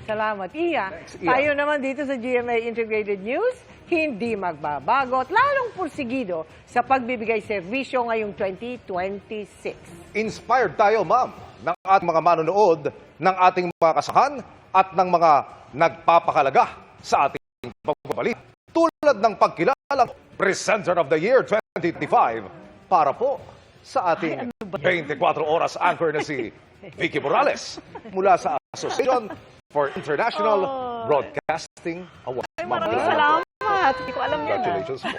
Salamat, Iya. Thanks, Iya. Tayo naman dito sa GMA Integrated News, hindi magbabago at lalong pursigido sa pagbibigay serbisyo ngayong 2026. Inspired tayo, ma'am, ng ating mga manonood, ng ating mga kasahan, at ng mga nagpapakalaga sa ating pagbabalit. Tulad ng pagkilalang Presenter of the Year 2025 para po sa ating 24 oras anchor na si Vicky Morales mula sa Association for International Broadcasting Awards. Maraming salamat. Hindi ko alam yan. Congratulations po.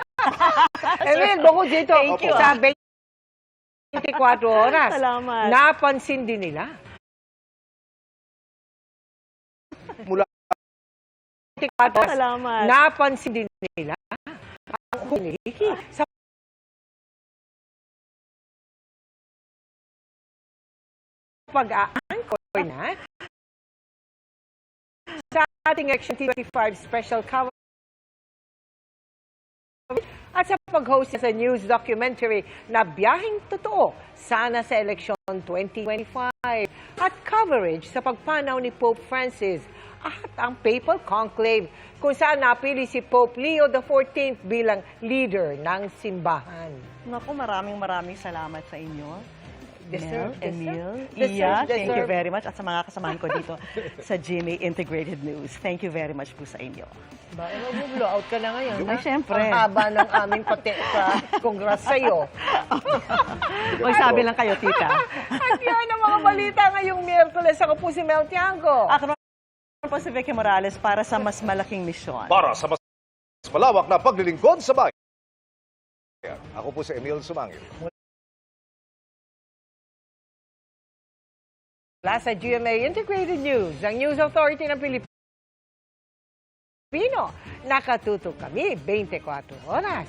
Emil, bukod dito, Thank you. sa 24 oras, Salamat. napansin din nila. Mula 24 oras, Salamat. napansin din nila ang humiliki sa pag-aangkor na sa ating Election 25 special coverage at sa pag-host sa news documentary na Biyaheng Totoo Sana sa Eleksyon 2025 at coverage sa pagpanaw ni Pope Francis at ang Papal Conclave kung saan napili si Pope Leo XIV bilang leader ng simbahan. Naku, maraming salamat sa inyo. Deserve, Mel, Emil, deserve, Iya, deserve. thank you very much. At sa mga kasamahan ko dito sa GMA Integrated News. Thank you very much po sa inyo. Ba, mag-blow out ka na ngayon. Ay, ha? syempre. Ang haba ng aming pati sa congrats sa'yo. Oy, sabi lang kayo, tita. At yan ang mga balita ngayong Miyerkules. Ako po si Mel Tiangco. Ako naman po si Vicky Morales para sa mas malaking misyon. para sa mas malawak na paglilingkod sa bayan. Ako po si Emil Sumangil. Mula sa GMA Integrated News, ang News Authority ng Pilipino. Nakatutok kami 24 oras.